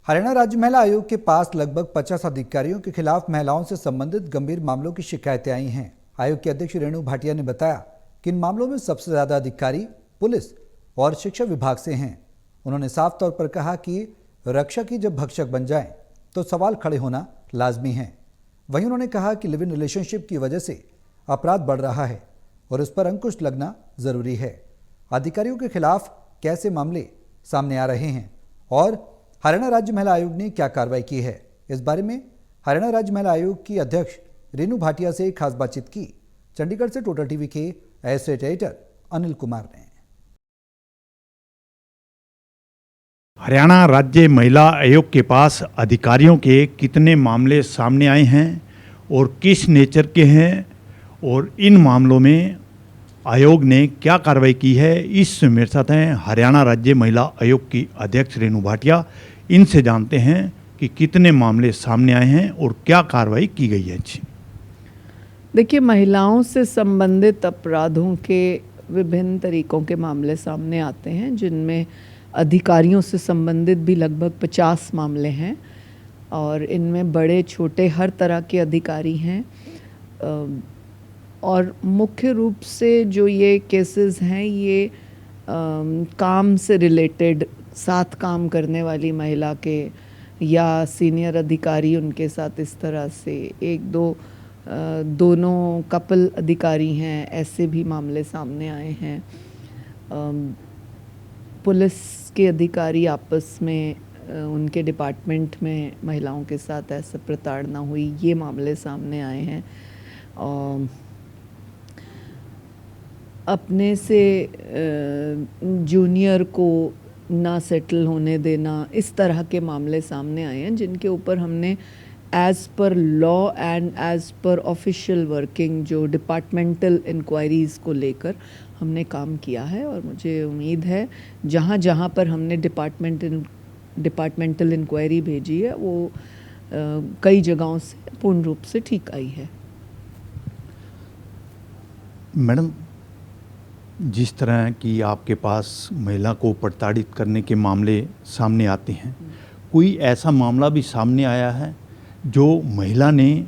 हरियाणा राज्य महिला आयोग के पास लगभग 50 अधिकारियों के खिलाफ महिलाओं से संबंधित गंभीर मामलों की शिकायतें आई हैं। आयोग के अध्यक्ष रेणु भाटिया ने बताया कि इन मामलों में सबसे ज्यादा अधिकारी पुलिस और शिक्षा विभाग से हैं। उन्होंने साफ तौर पर कहा कि रक्षक ही जब भक्षक बन जाएं तो सवाल खड़े होना लाजमी है। वहीं उन्होंने कहा कि लिव इन रिलेशनशिप की वजह से अपराध बढ़ रहा है और इस पर अंकुश लगना जरूरी है। अधिकारियों के खिलाफ कैसे मामले सामने आ रहे हैं और हरियाणा राज्य महिला आयोग ने क्या कार्रवाई की है, इस बारे में हरियाणा राज्य महिला आयोग की अध्यक्ष रेणु भाटिया से खास बातचीत की चंडीगढ़ से टोटल टीवी के एसोसिएट एडिटर अनिल कुमार ने। हरियाणा राज्य महिला आयोग के पास अधिकारियों के कितने मामले सामने आए हैं और किस नेचर के हैं और इन मामलों में आयोग ने क्या कार्रवाई की है, इस मेरे साथ हैं हरियाणा राज्य महिला आयोग की अध्यक्ष रेणु भाटिया। इनसे जानते हैं कि कितने मामले सामने आए हैं और क्या कार्रवाई की गई है। देखिए, महिलाओं से संबंधित अपराधों के विभिन्न तरीकों के मामले सामने आते हैं, जिनमें अधिकारियों से संबंधित भी लगभग 50 मामले हैं और इनमें बड़े छोटे हर तरह के अधिकारी हैं। और मुख्य रूप से जो ये केसेस हैं ये काम से रिलेटेड, साथ काम करने वाली महिला के या सीनियर अधिकारी उनके साथ इस तरह से एक दो दोनों कपल अधिकारी हैं, ऐसे भी मामले सामने आए हैं। पुलिस के अधिकारी आपस में उनके डिपार्टमेंट में महिलाओं के साथ ऐसा प्रताड़ना हुई, ये मामले सामने आए हैं। अपने से जूनियर को ना सेटल होने देना, इस तरह के मामले सामने आए हैं, जिनके ऊपर हमने as per law and as per official working जो डिपार्टमेंटल इंक्वायरीज़ को लेकर हमने काम किया है। और मुझे उम्मीद है जहाँ जहाँ पर हमने डिपार्टमेंटल इंक्वायरी भेजी है वो कई जगहों से पूर्ण रूप से ठीक आई है। मैडम, जिस तरह की आपके पास महिला को प्रताड़ित करने के मामले सामने आते हैं, कोई ऐसा मामला भी सामने आया है जो महिला ने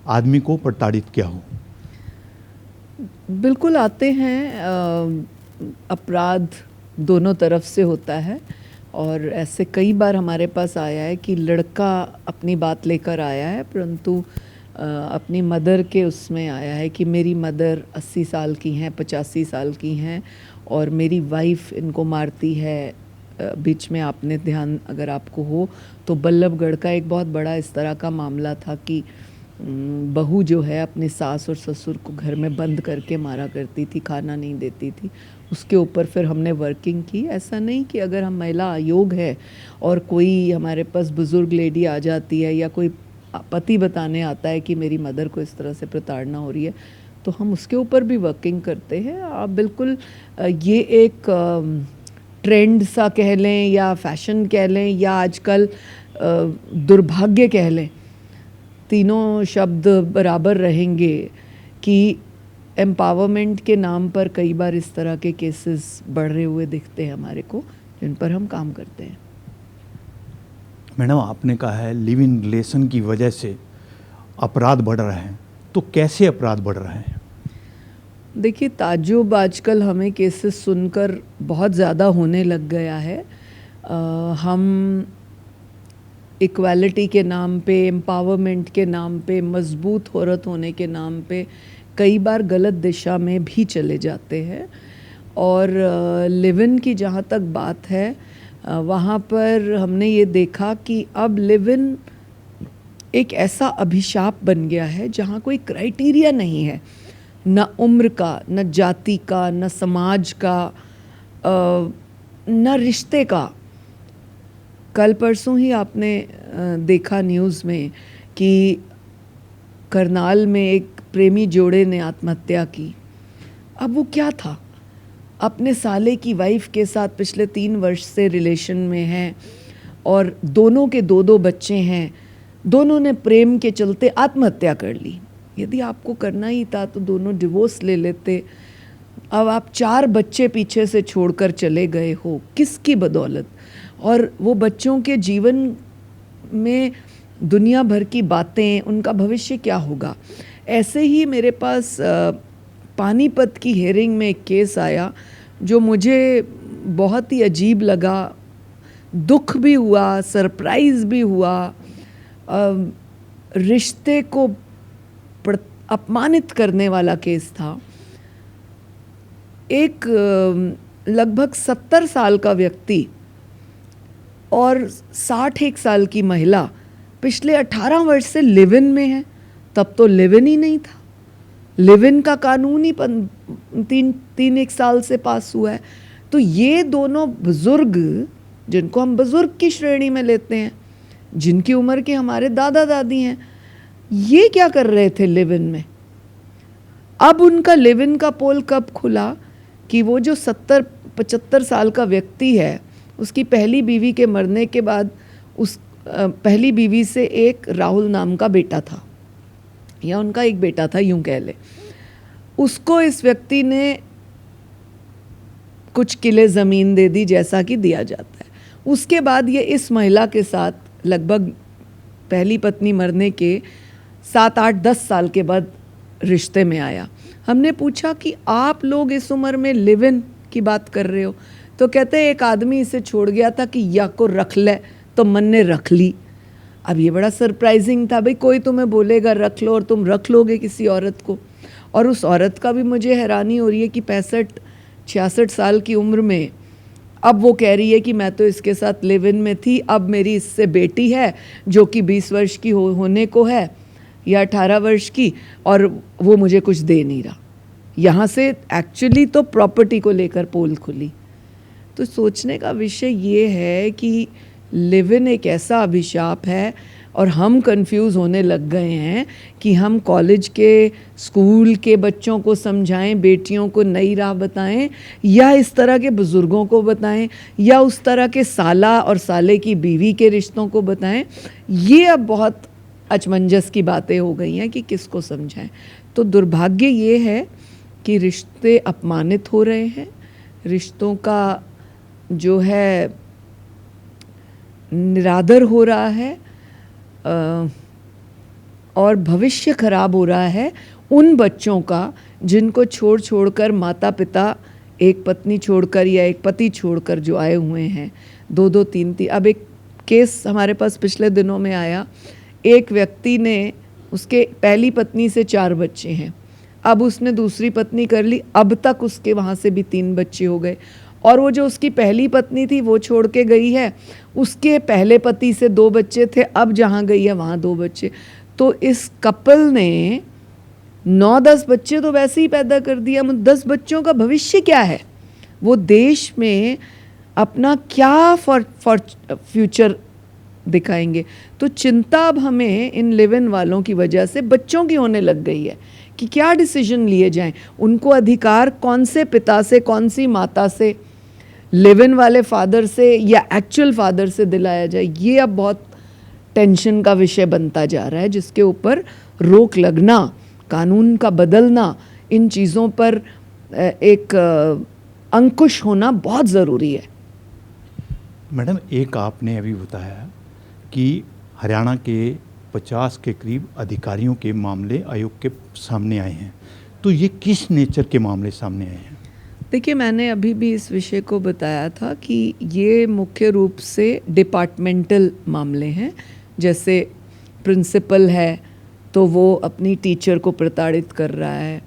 आदमी को प्रताड़ित किया हो? बिल्कुल आते हैं। अपराध दोनों तरफ से होता है और ऐसे कई बार हमारे पास आया है कि लड़का अपनी बात लेकर आया है, परंतु अपनी मदर के उसमें आया है कि मेरी मदर 80 साल की हैं, 85 साल की हैं और मेरी वाइफ इनको मारती है। बीच में आपने ध्यान अगर आपको हो तो बल्लभगढ़ का एक बहुत बड़ा इस तरह का मामला था कि बहू जो है अपनी सास और ससुर को घर में बंद करके मारा करती थी, खाना नहीं देती थी। उसके ऊपर फिर हमने वर्किंग की। ऐसा नहीं कि अगर हम महिला आयोग है और कोई हमारे पास बुज़ुर्ग लेडी आ जाती है या कोई पति बताने आता है कि मेरी मदर को इस तरह से प्रताड़ना हो रही है, तो हम उसके ऊपर भी वर्किंग करते हैं। आप बिल्कुल ये एक ट्रेंड सा कह लें या फैशन कह लें या आजकल दुर्भाग्य कह लें, तीनों शब्द बराबर रहेंगे कि एम्पावरमेंट के नाम पर कई बार इस तरह के केसेस बढ़ रहे हुए दिखते हैं हमारे को, जिन पर हम काम करते हैं। मैडम, आपने कहा है लिव इन रिलेशन की वजह से अपराध बढ़ रहे हैं, तो कैसे अपराध बढ़ रहे हैं? देखिए, ताज्जुब आजकल हमें केसेस सुनकर बहुत ज़्यादा होने लग गया है। हम इक्वालिटी के नाम पे, एम्पावरमेंट के नाम पे, मजबूत औरत होने के नाम पे कई बार गलत दिशा में भी चले जाते हैं। और लिव इन की जहाँ तक बात है, वहाँ पर हमने ये देखा कि अब लिव इन एक ऐसा अभिशाप बन गया है जहाँ कोई क्राइटेरिया नहीं है, न उम्र का, न जाति का, न समाज का, न रिश्ते का। कल परसों ही आपने देखा न्यूज़ में कि करनाल में एक प्रेमी जोड़े ने आत्महत्या की। अब वो क्या था? अपने साले की वाइफ के साथ पिछले 3 वर्ष से रिलेशन में हैं और दोनों के 2-2 बच्चे हैं। दोनों ने प्रेम के चलते आत्महत्या कर ली। यदि आपको करना ही था तो दोनों डिवोर्स ले लेते। अब आप 4 बच्चे पीछे से छोड़कर चले गए हो, किसकी बदौलत? और वो बच्चों के जीवन में दुनिया भर की बातें, उनका भविष्य क्या होगा। ऐसे ही मेरे पास पानीपत की हेयरिंग में एक केस आया जो मुझे बहुत ही अजीब लगा, दुख भी हुआ, सरप्राइज़ भी हुआ। रिश्ते को अपमानित करने वाला केस था। एक लगभग 70 साल का व्यक्ति और 61 साल की महिला पिछले 18 वर्ष से लिव इन में है। तब तो लिव इन ही नहीं था, लिव इन का कानून ही तीन एक साल से पास हुआ है। तो ये दोनों बुजुर्ग, जिनको हम बुजुर्ग की श्रेणी में लेते हैं, जिनकी उम्र के हमारे दादा दादी हैं, ये क्या कर रहे थे लिव इन में। अब उनका लिव इन का पोल कब खुला कि वो जो 70-75 साल का व्यक्ति है, उसकी पहली बीवी के मरने के बाद उस पहली बीवी से एक राहुल नाम का बेटा था, या उनका एक बेटा था यूं कह ले। उसको इस व्यक्ति ने कुछ किले ज़मीन दे दी, जैसा कि दिया जाता है। उसके बाद ये इस महिला के साथ लगभग पहली पत्नी मरने के 7-8-10 साल के बाद रिश्ते में आया। हमने पूछा कि आप लोग इस उम्र में लिव इन की बात कर रहे हो, तो कहते हैं एक आदमी इसे छोड़ गया था कि या को रख ले, तो मन ने रख ली। अब ये बड़ा सरप्राइजिंग था, भाई कोई तुम्हें बोलेगा रख लो और तुम रख लोगे किसी औरत को। और उस औरत का भी मुझे हैरानी हो रही है कि 65-66 साल की उम्र में अब वो कह रही है कि मैं तो इसके साथ लिव इन में थी, अब मेरी इससे बेटी है जो कि 20 वर्ष की होने को है या 18 वर्ष की, और वो मुझे कुछ दे नहीं रहा। यहाँ से एक्चुअली तो प्रॉपर्टी को लेकर पोल खुली। तो सोचने का विषय ये है कि लिव इन एक ऐसा अभिशाप है, और हम कंफ्यूज होने लग गए हैं कि हम कॉलेज के, स्कूल के बच्चों को समझाएं, बेटियों को नई राह बताएं, या इस तरह के बुज़ुर्गों को बताएं, या उस तरह के साला और साले की बीवी के रिश्तों को बताएं। ये अब बहुत अचमंजस की बातें हो गई हैं कि किसको समझाएं। तो दुर्भाग्य ये है कि रिश्ते अपमानित हो रहे हैं, रिश्तों का जो है निरादर हो रहा है, और भविष्य खराब हो रहा है उन बच्चों का जिनको छोड़ कर माता पिता, एक पत्नी छोड़कर या एक पति छोड़कर जो आए हुए हैं, 2-2 3-3। अब एक केस हमारे पास पिछले दिनों में आया, एक व्यक्ति ने, उसके पहली पत्नी से 4 बच्चे हैं, अब उसने दूसरी पत्नी कर ली, अब तक उसके वहाँ से भी 3 बच्चे हो गए। और वो जो उसकी पहली पत्नी थी वो छोड़ के गई है, उसके पहले पति से 2 बच्चे थे, अब जहाँ गई है वहाँ 2 बच्चे। तो इस कपल ने 9-10 बच्चे तो वैसे ही पैदा कर दिया। 10 बच्चों का भविष्य क्या है, वो देश में अपना क्या फ्यूचर दिखाएंगे। तो चिंता अब हमें इन लिव इन वालों की वजह से बच्चों की होने लग गई है कि क्या डिसीजन लिए जाएं, उनको अधिकार कौन से पिता से, कौन सी माता से, लिव इन वाले फादर से या एक्चुअल फादर से दिलाया जाए। ये अब बहुत टेंशन का विषय बनता जा रहा है, जिसके ऊपर रोक लगना, कानून का बदलना, इन चीज़ों पर एक अंकुश होना बहुत ज़रूरी है। मैडम, एक आपने अभी बताया कि हरियाणा के 50 के करीब अधिकारियों के मामले आयोग के सामने आए हैं, तो ये किस नेचर के मामले सामने आए हैं? देखिए, मैंने अभी भी इस विषय को बताया था कि ये मुख्य रूप से डिपार्टमेंटल मामले हैं। जैसे प्रिंसिपल है तो वो अपनी टीचर को प्रताड़ित कर रहा है,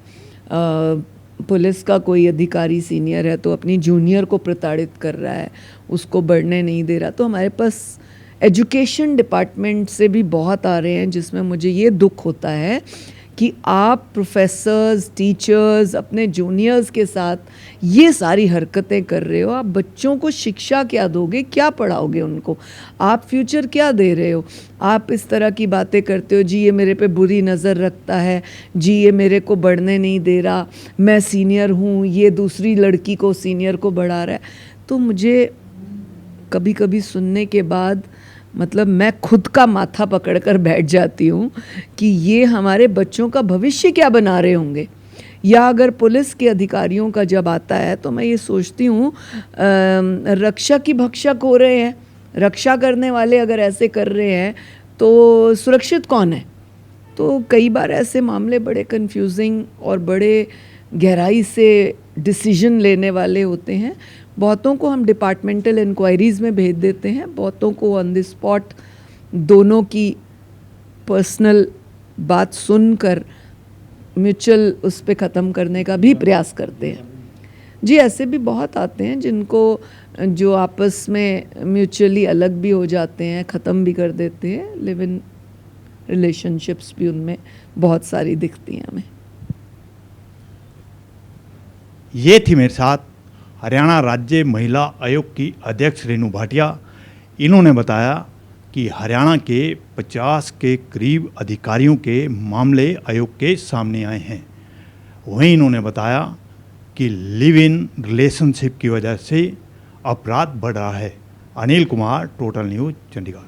पुलिस का कोई अधिकारी सीनियर है तो अपनी जूनियर को प्रताड़ित कर रहा है, उसको बढ़ने नहीं दे रहा। तो हमारे पास एजुकेशन डिपार्टमेंट से भी बहुत आ रहे हैं, जिसमें मुझे ये दुख होता है कि आप प्रोफेसर्स, टीचर्स अपने जूनियर्स के साथ ये सारी हरकतें कर रहे हो। आप बच्चों को शिक्षा क्या दोगे, क्या पढ़ाओगे उनको, आप फ्यूचर क्या दे रहे हो। आप इस तरह की बातें करते हो, जी ये मेरे पे बुरी नज़र रखता है, जी ये मेरे को बढ़ने नहीं दे रहा, मैं सीनियर हूँ, ये दूसरी लड़की को, सीनियर को बढ़ा रहा है। तो मुझे कभी कभी सुनने के बाद मतलब मैं खुद का माथा पकड़कर बैठ जाती हूँ कि ये हमारे बच्चों का भविष्य क्या बना रहे होंगे। या अगर पुलिस के अधिकारियों का जब आता है तो मैं ये सोचती हूँ रक्षक ही भक्षक हो रहे हैं। रक्षा करने वाले अगर ऐसे कर रहे हैं तो सुरक्षित कौन है? तो कई बार ऐसे मामले बड़े कंफ्यूजिंग और बड़े गहराई से डिसीजन लेने वाले होते हैं। बहुतों को हम डिपार्टमेंटल इंक्वायरीज़ में भेज देते हैं, बहुतों को ऑन द स्पॉट दोनों की पर्सनल बात सुनकर म्यूचुअल उस पे ख़त्म करने का भी प्रयास करते हैं। जी, ऐसे भी बहुत आते हैं जिनको जो आपस में म्यूचुअली अलग भी हो जाते हैं, ख़त्म भी कर देते हैं। लिव इन रिलेशनशिप्स भी उनमें बहुत सारी दिखती हैं हमें। ये थी मेरे साथ हरियाणा राज्य महिला आयोग की अध्यक्ष रेणु भाटिया। इन्होंने बताया कि हरियाणा के 50 के करीब अधिकारियों के मामले आयोग के सामने आए हैं। वहीं इन्होंने बताया कि लिव इन रिलेशनशिप की वजह से अपराध बढ़ रहा है। Anil Kumar, total news, Chandigarh.